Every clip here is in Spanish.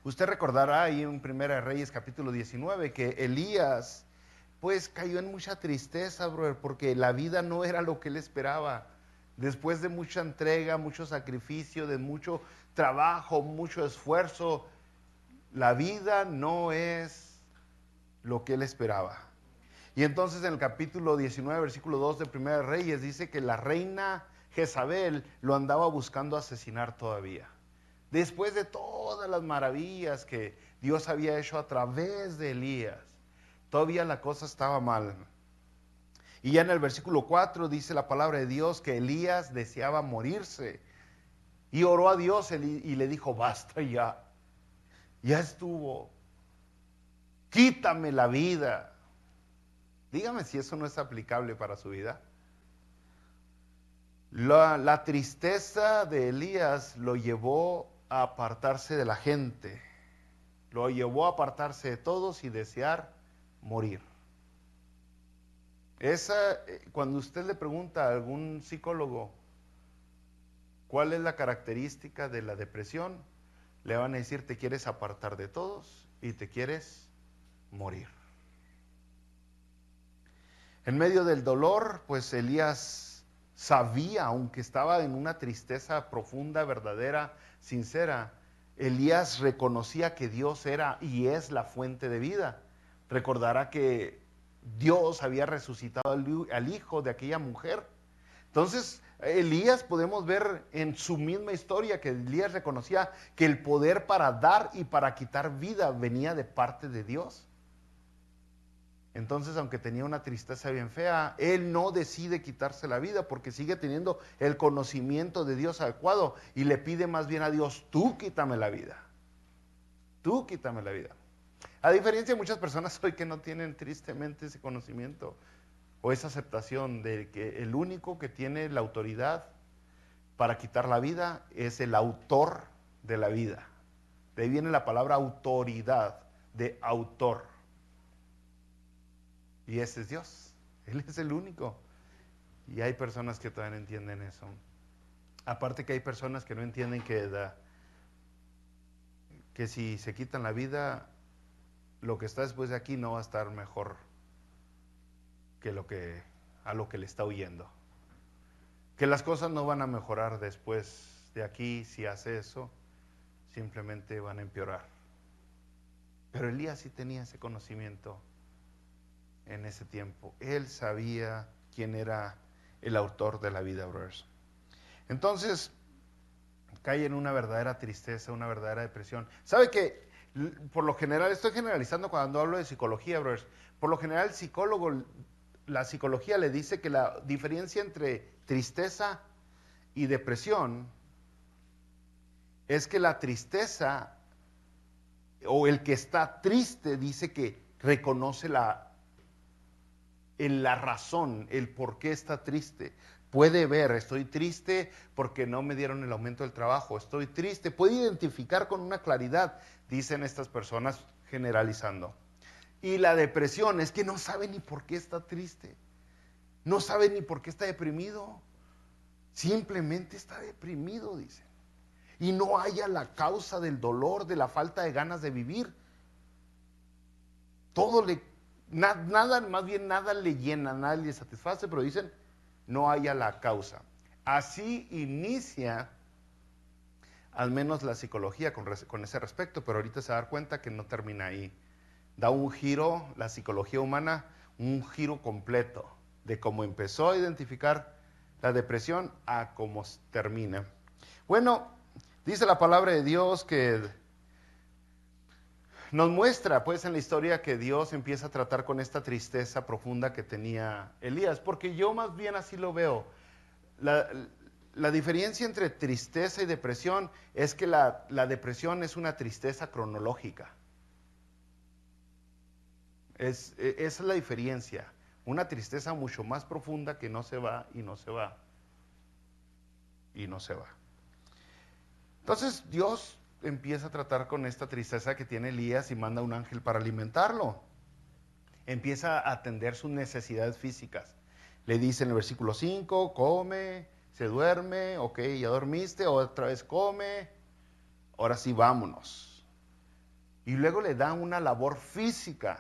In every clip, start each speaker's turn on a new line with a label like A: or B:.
A: Usted recordará ahí en Primera de Reyes capítulo 19 que Elías pues cayó en mucha tristeza, brother, porque la vida no era lo que él esperaba. Después de mucha entrega, mucho sacrificio, de mucho trabajo, mucho esfuerzo, la vida no es lo que él esperaba. Y entonces en el capítulo 19, versículo 2 de Primera de Reyes dice que la reina Jezabel lo andaba buscando asesinar todavía. Después de todas las maravillas que Dios había hecho a través de Elías, todavía la cosa estaba mal. Y ya en el versículo 4 dice la palabra de Dios que Elías deseaba morirse. Y oró a Dios y le dijo, basta ya, ya estuvo, quítame la vida. Dígame si eso no es aplicable para su vida. La tristeza de Elías lo llevó a apartarse de la gente, lo llevó a apartarse de todos y desear morir. Cuando usted le pregunta a algún psicólogo cuál es la característica de la depresión, le van a decir te quieres apartar de todos y te quieres morir. En medio del dolor, pues Elías sabía, aunque estaba en una tristeza profunda, verdadera, sincera, Elías reconocía que Dios era y es la fuente de vida. Recordará que Dios había resucitado al hijo de aquella mujer. Entonces, Elías podemos ver en su misma historia que Elías reconocía que el poder para dar y para quitar vida venía de parte de Dios. Entonces, aunque tenía una tristeza bien fea, él no decide quitarse la vida porque sigue teniendo el conocimiento de Dios adecuado y le pide más bien a Dios, tú quítame la vida, tú quítame la vida. A diferencia de muchas personas hoy que no tienen tristemente ese conocimiento o esa aceptación de que el único que tiene la autoridad para quitar la vida es el autor de la vida. De ahí viene la palabra autoridad, de autor. Y ese es Dios. Él es el único. Y hay personas que todavía no entienden eso. Aparte que hay personas que no entienden que si se quitan la vida, lo que está después de aquí no va a estar mejor que a lo que le está huyendo. Que las cosas no van a mejorar después de aquí si hace eso, simplemente van a empeorar. Pero Elías sí tenía ese conocimiento en ese tiempo. Él sabía quién era el autor de la vida, brothers. Entonces, cae en una verdadera tristeza, una verdadera depresión. ¿Sabe que por lo general, estoy generalizando cuando hablo de psicología, brothers, por lo general la psicología le dice que la diferencia entre tristeza y depresión es que la tristeza o el que está triste dice que reconoce la razón, el por qué está triste. Puede ver, estoy triste porque no me dieron el aumento del trabajo, estoy triste, puede identificar con una claridad, dicen estas personas generalizando. Y la depresión es que no sabe ni por qué está triste, no sabe ni por qué está deprimido, simplemente está deprimido, dicen. Y no haya la causa del dolor, de la falta de ganas de vivir. Nada, más bien nada le llena, nada le satisface, pero dicen, no haya la causa. Así inicia, al menos la psicología con ese respecto, pero ahorita se va a dar cuenta que no termina ahí. Da un giro, la psicología humana, un giro completo de cómo empezó a identificar la depresión a cómo termina. Bueno, dice la palabra de Dios que nos muestra pues en la historia que Dios empieza a tratar con esta tristeza profunda que tenía Elías, porque yo más bien así lo veo. La diferencia entre tristeza y depresión es que la depresión es una tristeza cronológica. Esa es la diferencia. Una tristeza mucho más profunda que no se va y no se va. Y no se va. Entonces Dios empieza a tratar con esta tristeza que tiene Elías y manda un ángel para alimentarlo. Empieza a atender sus necesidades físicas. Le dice en el versículo 5, come, se duerme, ok, ya dormiste, otra vez come, ahora sí vámonos. Y luego le da una labor física.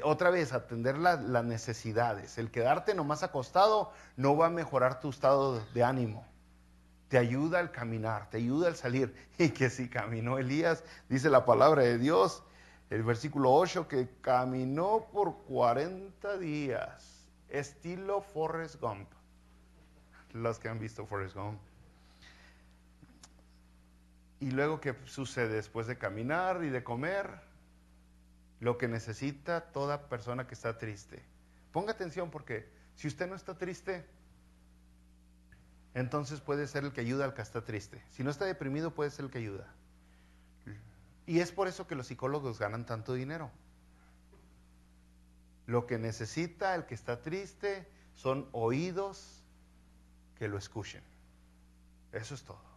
A: Otra vez, atender las necesidades. El quedarte nomás acostado no va a mejorar tu estado de ánimo. Te ayuda al caminar, te ayuda al salir. Y que si caminó Elías, dice la palabra de Dios, el versículo 8, que caminó por 40 días, estilo Forrest Gump. Los que han visto Forrest Gump. Y luego, ¿qué sucede después de caminar y de comer? Lo que necesita toda persona que está triste. Ponga atención, porque si usted no está triste, entonces puede ser el que ayuda al que está triste. Si no está deprimido, puede ser el que ayuda. Y es por eso que los psicólogos ganan tanto dinero. Lo que necesita el que está triste son oídos que lo escuchen. Eso es todo.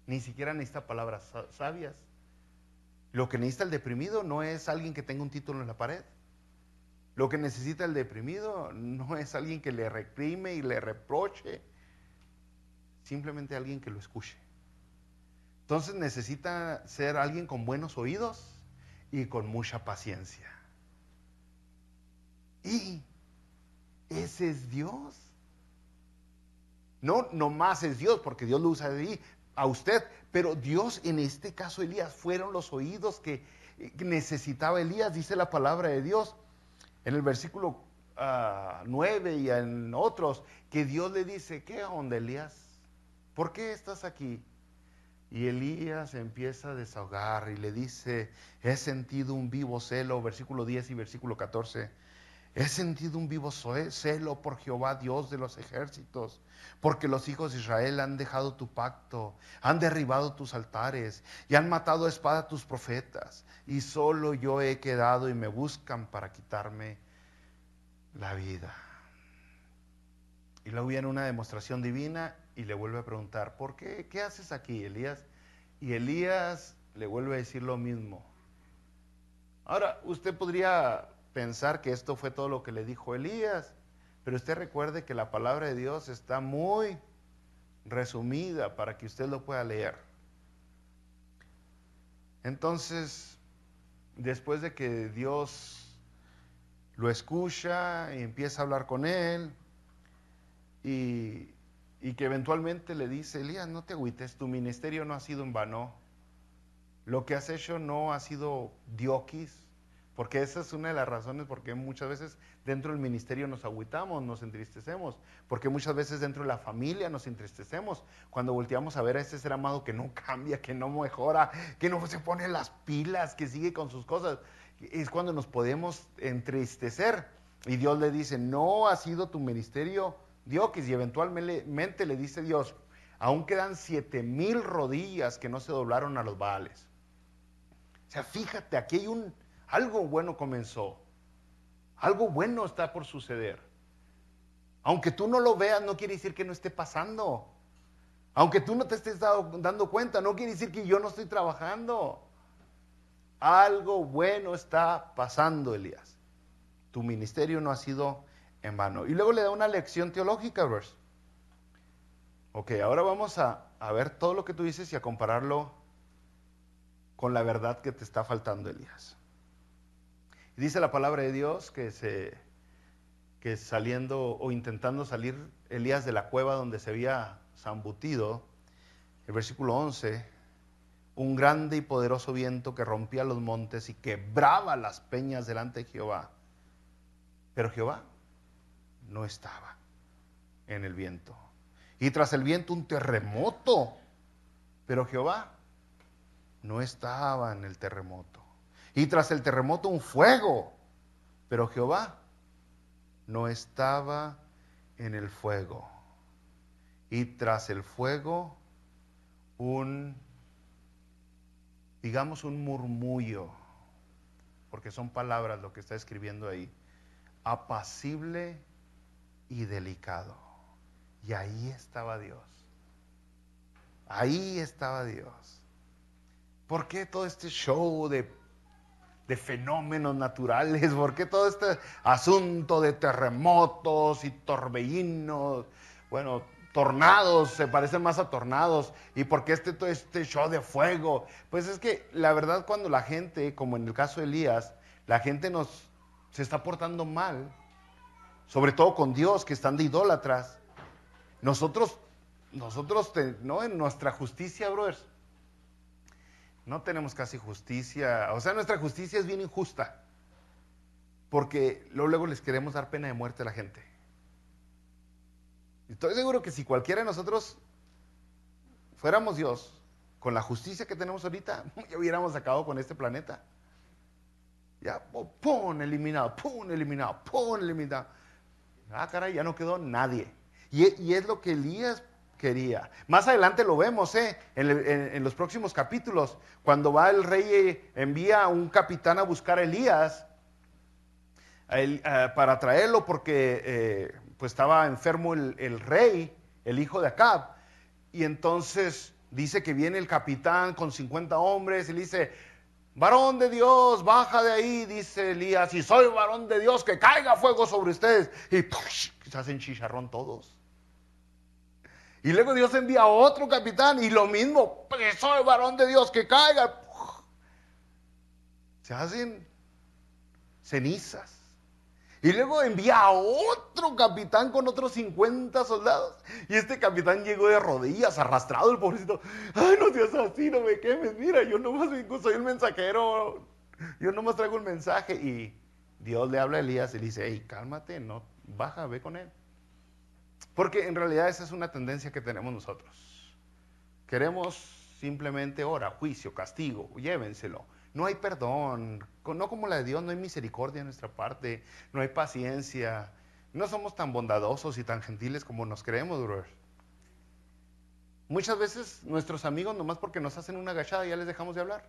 A: Ni siquiera necesita palabras sabias. Lo que necesita el deprimido no es alguien que tenga un título en la pared. Lo que necesita el deprimido no es alguien que le reprime y le reproche. Simplemente alguien que lo escuche. Entonces necesita ser alguien con buenos oídos y con mucha paciencia. Y ese es Dios. No nomás es Dios, porque Dios lo usa a usted, pero Dios, en este caso Elías, fueron los oídos que necesitaba Elías. Dice la palabra de Dios en el versículo 9 y en otros, que Dios le dice: ¿qué onda, Elías? ¿Por qué estás aquí? Y Elías empieza a desahogar y le dice: he sentido un vivo celo, versículo 10 y versículo 14. He sentido un vivo celo por Jehová, Dios de los ejércitos, porque los hijos de Israel han dejado tu pacto, han derribado tus altares y han matado a espada a tus profetas. Y solo yo he quedado y me buscan para quitarme la vida. Y luego viene una demostración divina y le vuelve a preguntar: ¿por qué? ¿Qué haces aquí, Elías? Y Elías le vuelve a decir lo mismo. Ahora, usted podría pensar que esto fue todo lo que le dijo Elías, pero usted recuerde que la palabra de Dios está muy resumida para que usted lo pueda leer. Entonces, después de que Dios lo escucha y empieza a hablar con él, y que eventualmente le dice: Elías, no te agüites, tu ministerio no ha sido en vano, lo que has hecho no ha sido dioquis, porque esa es una de las razones por qué muchas veces dentro del ministerio nos agüitamos, nos entristecemos, porque muchas veces dentro de la familia nos entristecemos, cuando volteamos a ver a ese ser amado que no cambia, que no mejora, que no se pone las pilas, que sigue con sus cosas, es cuando nos podemos entristecer. Y Dios le dice: no ha sido tu ministerio dioquis. Y eventualmente le dice Dios: aún quedan 7,000 rodillas que no se doblaron a los Baales. O sea, fíjate, aquí hay algo bueno comenzó. Algo bueno está por suceder. Aunque tú no lo veas, no quiere decir que no esté pasando. Aunque tú no te estés dando cuenta, no quiere decir que yo no estoy trabajando. Algo bueno está pasando, Elías. Tu ministerio no ha sido en vano. Y luego le da una lección teológica, verse. Ok, ahora vamos a ver todo lo que tú dices y a compararlo con la verdad que te está faltando, Elías. Y dice la palabra de Dios que saliendo o intentando salir Elías de la cueva donde se había zambutido, el versículo 11, un grande y poderoso viento que rompía los montes y quebraba las peñas delante de Jehová. Pero Jehová no estaba en el viento. Y tras el viento un terremoto, pero Jehová no estaba en el terremoto. Y tras el terremoto un fuego, pero Jehová no estaba en el fuego. Y tras el fuego digamos un murmullo, porque son palabras lo que está escribiendo ahí, apacible y delicado. Y ahí estaba Dios. Ahí estaba Dios. ¿Por qué todo este show de fenómenos naturales? ¿Por qué todo este asunto de terremotos y torbellinos? Bueno, tornados se parecen más a tornados? ¿Y por qué todo este show de fuego? Pues es que la verdad, cuando la gente, como en el caso de Elías, la gente se está portando mal, sobre todo con Dios, que están de idólatras. Nosotros ¿no? En nuestra justicia, brothers, no tenemos casi justicia. O sea, nuestra justicia es bien injusta. Porque luego les queremos dar pena de muerte a la gente. Estoy seguro que si cualquiera de nosotros fuéramos Dios, con la justicia que tenemos ahorita, ya hubiéramos acabado con este planeta. Ya, ¡pum! Eliminado, ¡pum! Eliminado, ¡pum! Eliminado. Ah, caray, ya no quedó nadie. Y es lo que Elías quería. Más adelante lo vemos, en los próximos capítulos, cuando va el rey, envía a un capitán a buscar a Elías para traerlo porque pues estaba enfermo el rey, el hijo de Acab. Y entonces dice que viene el capitán con 50 hombres y le dice: varón de Dios, baja de ahí, dice Elías, si soy varón de Dios, que caiga fuego sobre ustedes. Y ¡push! Se hacen chicharrón todos. Y luego Dios envía a otro capitán y lo mismo, que soy varón de Dios, que caiga. Se hacen cenizas. Y luego envía a otro capitán con otros 50 soldados. Y este capitán llegó de rodillas, arrastrado el pobrecito. Ay, no seas así, no me quemes. Mira, yo nomás soy el mensajero. Yo nomás traigo el mensaje. Y Dios le habla a Elías y le dice: hey, cálmate, no, baja, ve con él. Porque en realidad esa es una tendencia que tenemos nosotros. Queremos simplemente hora, juicio, castigo, llévenselo. No hay perdón, no como la de Dios, no hay misericordia en nuestra parte, no hay paciencia, no somos tan bondadosos y tan gentiles como nos creemos, brother. Muchas veces nuestros amigos, nomás porque nos hacen una agachada, ya les dejamos de hablar.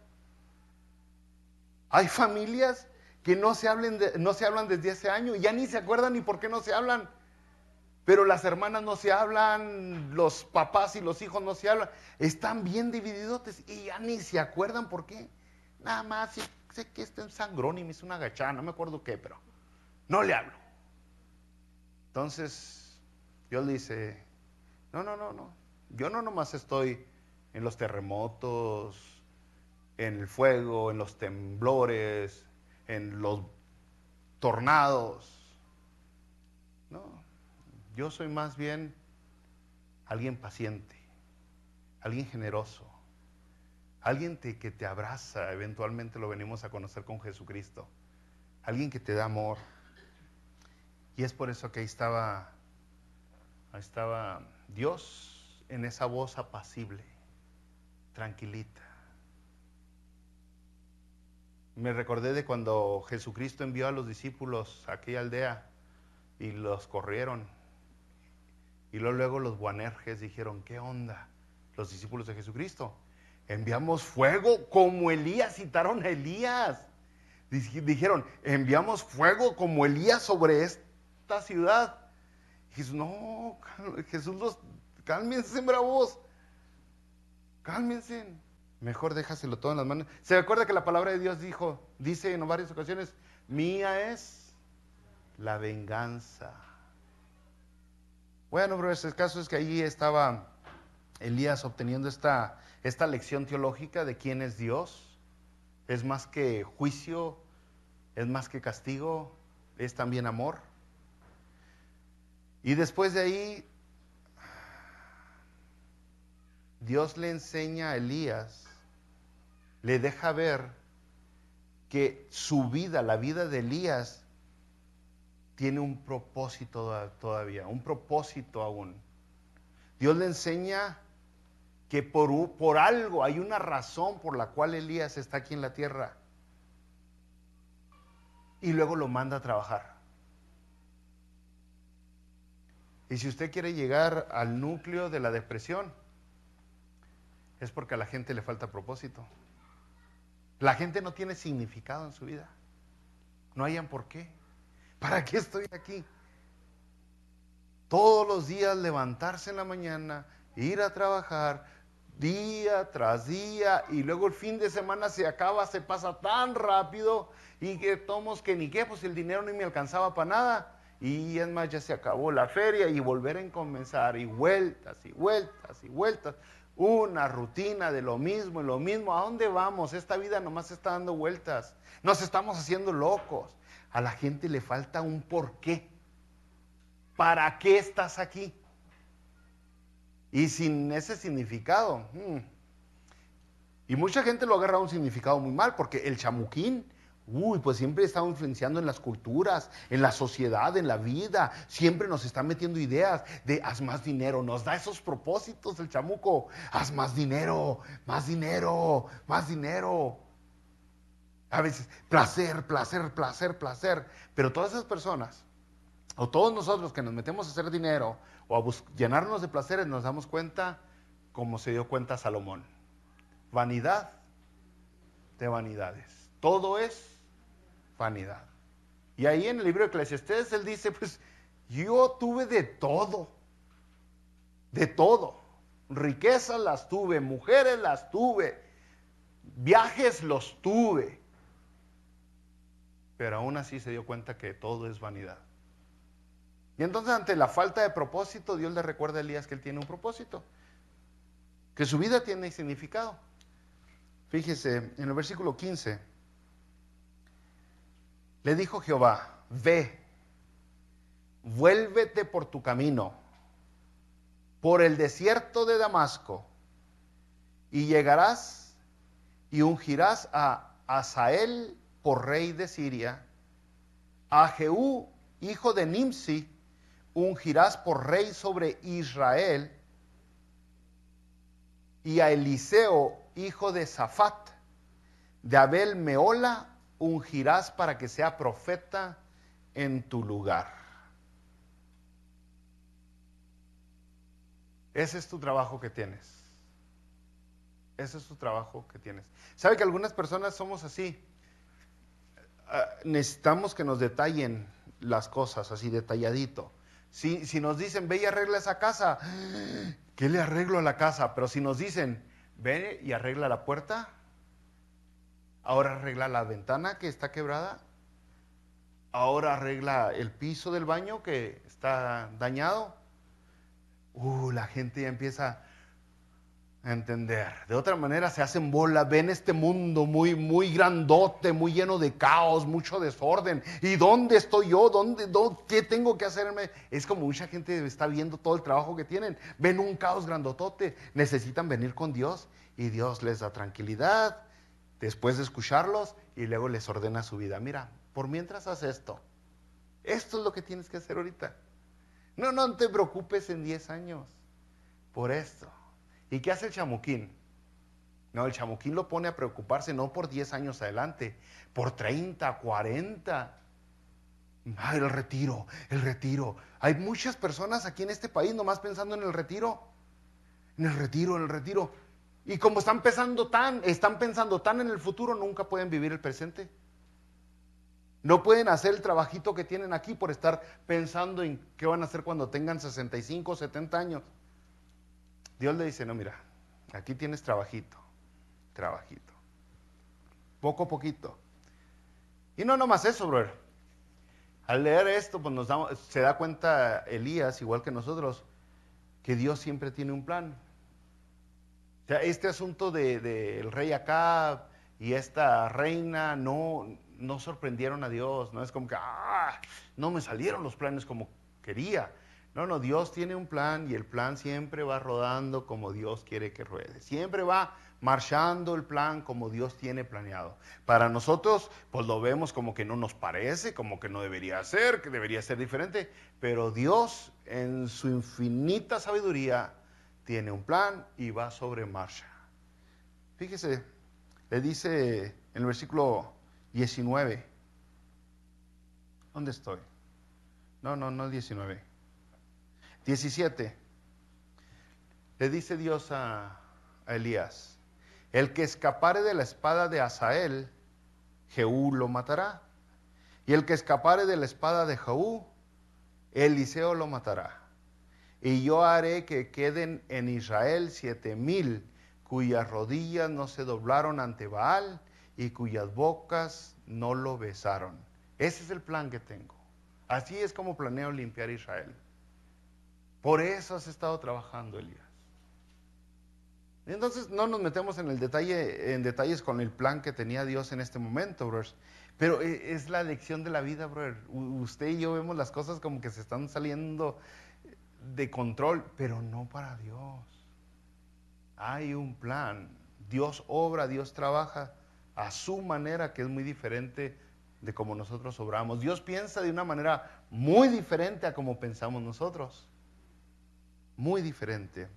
A: Hay familias que no se hablan desde hace años, ya ni se acuerdan ni por qué no se hablan. Pero las hermanas no se hablan, los papás y los hijos no se hablan. Están bien divididotes y ya ni se acuerdan por qué. Nada más sé que está en sangrón y me hizo una agachada, no me acuerdo qué, pero no le hablo. Entonces, Dios le dice: no. Yo no nomás estoy en los terremotos, en el fuego, en los temblores, en los tornados. No. Yo soy más bien alguien paciente, alguien generoso, alguien que te abraza. Eventualmente lo venimos a conocer con Jesucristo. Alguien que te da amor. Y es por eso que ahí estaba Dios en esa voz apacible, tranquilita. Me recordé de cuando Jesucristo envió a los discípulos a aquella aldea y los corrieron. Y luego los Boanerges dijeron: ¿qué onda? Los discípulos de Jesucristo, enviamos fuego como Elías, citaron a Elías. Dijeron: enviamos fuego como Elías sobre esta ciudad. Y Jesús: no, Jesús, cálmense, bravos, cálmense. Mejor déjaselo todo en las manos. ¿Se acuerda que la palabra de Dios dice en varias ocasiones: mía es la venganza? Bueno, pero el caso es que allí estaba Elías obteniendo esta lección teológica de quién es Dios. Es más que juicio, es más que castigo, es también amor. Y después de ahí, Dios le enseña a Elías, le deja ver que su vida, la vida de Elías, tiene un propósito todavía, un propósito aún. Dios le enseña que por algo, hay una razón por la cual Elías está aquí en la tierra. Y luego lo manda a trabajar. Y si usted quiere llegar al núcleo de la depresión, es porque a la gente le falta propósito. La gente no tiene significado en su vida. No hayan por qué. ¿Para qué estoy aquí? Todos los días levantarse en la mañana, ir a trabajar, día tras día, y luego el fin de semana se acaba, se pasa tan rápido, y que tomos que ni qué, pues el dinero ni me alcanzaba para nada. Y es más, ya se acabó la feria y volver a comenzar y vueltas y vueltas y vueltas. Una rutina de lo mismo y lo mismo. ¿A dónde vamos? Esta vida nomás está dando vueltas. Nos estamos haciendo locos. A la gente le falta un porqué. ¿Para qué estás aquí? Y sin ese significado. Y mucha gente lo agarra a un significado muy mal, porque el chamuquín, pues siempre está influenciando en las culturas, en la sociedad, en la vida. Siempre nos está metiendo ideas de haz más dinero. Nos da esos propósitos el chamuco. Haz más dinero, más dinero, más dinero. A veces, placer, placer, placer, placer. Pero todas esas personas, o todos nosotros que nos metemos a hacer dinero, o a llenarnos de placeres, nos damos cuenta, como se dio cuenta Salomón. Vanidad de vanidades. Todo es vanidad. Y ahí en el libro de Eclesiastés él dice, pues yo tuve de todo. De todo. Riquezas las tuve, mujeres las tuve, viajes los tuve. Pero aún así se dio cuenta que todo es vanidad. Y entonces ante la falta de propósito, Dios le recuerda a Elías que él tiene un propósito. Que su vida tiene significado. Fíjese, en el versículo 15, le dijo Jehová, ve, vuélvete por tu camino, por el desierto de Damasco, y llegarás y ungirás a Hazael por rey de Siria, a Jehú, hijo de Nimsi, ungirás por rey sobre Israel, y a Eliseo, hijo de Safat, de Abel Meola, ungirás para que sea profeta en tu lugar. Ese es tu trabajo que tienes. Ese es tu trabajo que tienes. ¿Sabe que algunas personas somos así? Necesitamos que nos detallen las cosas así detalladito. Si nos dicen, ve y arregla esa casa, ¿qué le arreglo a la casa? Pero si nos dicen, ve y arregla la puerta, ahora arregla la ventana que está quebrada, ahora arregla el piso del baño que está dañado, la gente ya empieza a entender. De otra manera se hacen bola, ven este mundo muy, muy grandote, muy lleno de caos, mucho desorden. ¿Y dónde estoy yo? ¿Qué tengo que hacerme? Es como mucha gente está viendo todo el trabajo que tienen. Ven un caos grandotote, necesitan venir con Dios y Dios les da tranquilidad después de escucharlos y luego les ordena su vida. Mira, por mientras haz esto. Esto es lo que tienes que hacer ahorita. No te preocupes en 10 años por esto. ¿Y qué hace el chamuquín? No, el chamuquín lo pone a preocuparse no por 10 años adelante, por 30, 40. El retiro, el retiro. Hay muchas personas aquí en este país nomás pensando en el retiro. En el retiro, en el retiro. Y como están pensando tan en el futuro, nunca pueden vivir el presente. No pueden hacer el trabajito que tienen aquí por estar pensando en qué van a hacer cuando tengan 65, 70 años. Dios le dice, no, mira, aquí tienes trabajito, trabajito, poco a poquito. Y no nomás eso, brother. Al leer esto, pues se da cuenta Elías, igual que nosotros, que Dios siempre tiene un plan. O sea, este asunto del rey Acab y esta reina no sorprendieron a Dios, no es como que, no me salieron los planes como quería. No, Dios tiene un plan y el plan siempre va rodando como Dios quiere que ruede. Siempre va marchando el plan como Dios tiene planeado. Para nosotros, pues lo vemos como que no nos parece, como que no debería ser, que debería ser diferente. Pero Dios, en su infinita sabiduría, tiene un plan y va sobre marcha. Fíjese, le dice en el versículo 19. ¿Dónde estoy? No 19. 17. Le dice Dios a Elías, el que escapare de la espada de Hazael, Jehú lo matará. Y el que escapare de la espada de Jehú, Eliseo lo matará. Y yo haré que queden en Israel 7,000 cuyas rodillas no se doblaron ante Baal y cuyas bocas no lo besaron. Ese es el plan que tengo. Así es como planeo limpiar Israel. Por eso has estado trabajando, Elías. Entonces no nos metemos en detalles con el plan que tenía Dios en este momento, brothers. Pero es la lección de la vida, brother. Usted y yo vemos las cosas como que se están saliendo de control, pero no para Dios. Hay un plan. Dios obra, Dios trabaja a su manera, que es muy diferente de como nosotros obramos. Dios piensa de una manera muy diferente a como pensamos nosotros. Muy diferente.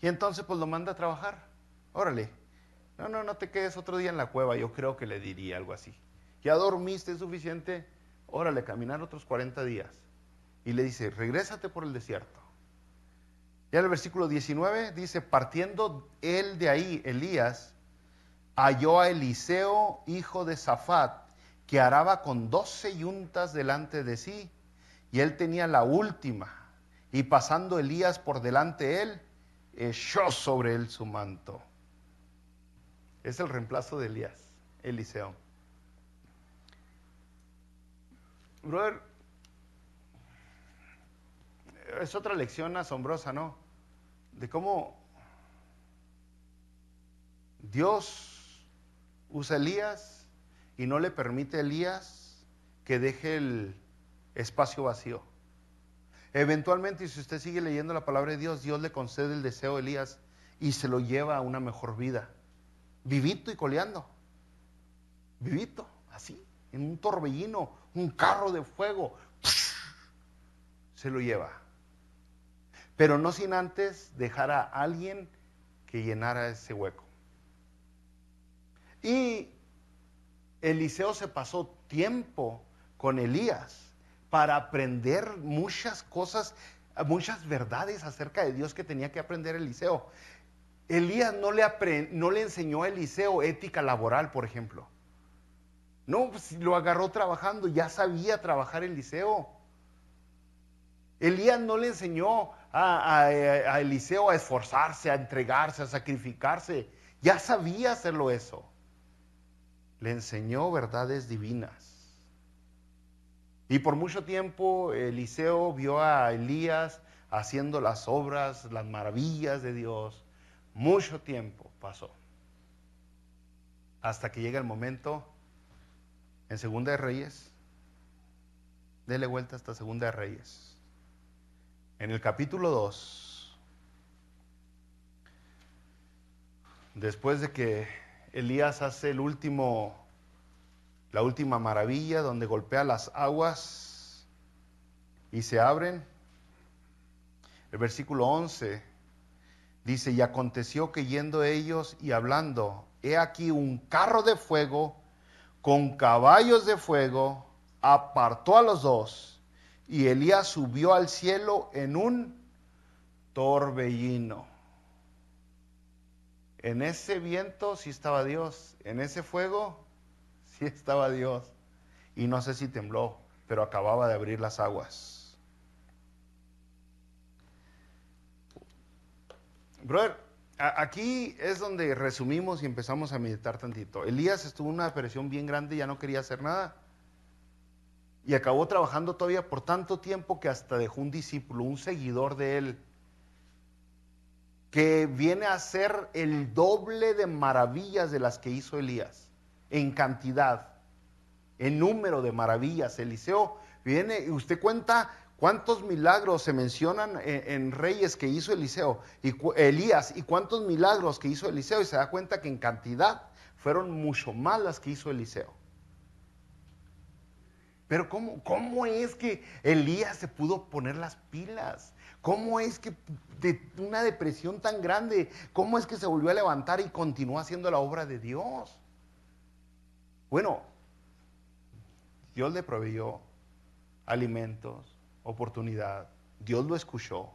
A: Y entonces pues lo manda a trabajar. Órale. No te quedes otro día en la cueva. Yo creo que le diría algo así. Ya dormiste suficiente. Órale, caminar otros 40 días. Y le dice, regrésate por el desierto. Ya en el versículo 19 dice, partiendo él de ahí, Elías, halló a Eliseo, hijo de Safat, que araba con 12 yuntas delante de sí, y él tenía la última. Y pasando Elías por delante de él, echó sobre él su manto. Es el reemplazo de Elías, Eliseo. Brother, es otra lección asombrosa, ¿no? De cómo Dios usa a Elías y no le permite a Elías que deje el espacio vacío. Eventualmente, si usted sigue leyendo la palabra de Dios, Dios le concede el deseo a Elías y se lo lleva a una mejor vida. Vivito y coleando. Vivito, así, en un torbellino, un carro de fuego. Se lo lleva. Pero no sin antes dejar a alguien que llenara ese hueco. Y Eliseo se pasó tiempo con Elías para aprender muchas cosas, muchas verdades acerca de Dios que tenía que aprender Eliseo. Elías no le enseñó a Eliseo ética laboral, por ejemplo. No, pues lo agarró trabajando, ya sabía trabajar Eliseo. Elías no le enseñó a Eliseo a esforzarse, a entregarse, a sacrificarse. Ya sabía hacerlo eso. Le enseñó verdades divinas. Y por mucho tiempo Eliseo vio a Elías haciendo las obras, las maravillas de Dios. Mucho tiempo pasó. Hasta que llega el momento en Segunda de Reyes. Dele vuelta hasta Segunda de Reyes. En el capítulo 2, después de que Elías hace la última maravilla, donde golpea las aguas y se abren, el versículo 11 dice, y aconteció que yendo ellos y hablando, he aquí un carro de fuego con caballos de fuego, apartó a los dos, y Elías subió al cielo en un torbellino. En ese viento sí estaba Dios, en ese fuego sí estaba Dios. Y no sé si tembló, pero acababa de abrir las aguas. Brother, aquí es donde resumimos y empezamos a meditar tantito. Elías estuvo en una depresión bien grande, ya no quería hacer nada. Y acabó trabajando todavía por tanto tiempo que hasta dejó un discípulo, un seguidor de él, que viene a hacer el doble de maravillas de las que hizo Elías, en cantidad, en número de maravillas. Eliseo viene y usted cuenta cuántos milagros se mencionan en Reyes que hizo Elías, y cuántos milagros que hizo Eliseo, y se da cuenta que en cantidad fueron mucho más las que hizo Eliseo. Pero ¿cómo es que Elías se pudo poner las pilas? ¿Cómo es que de una depresión tan grande, cómo es que se volvió a levantar y continuó haciendo la obra de Dios? Bueno, Dios le proveyó alimentos, oportunidad. Dios lo escuchó.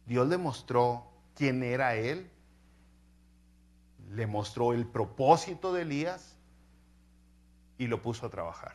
A: Dios le mostró quién era él. Le mostró el propósito de Elías y lo puso a trabajar.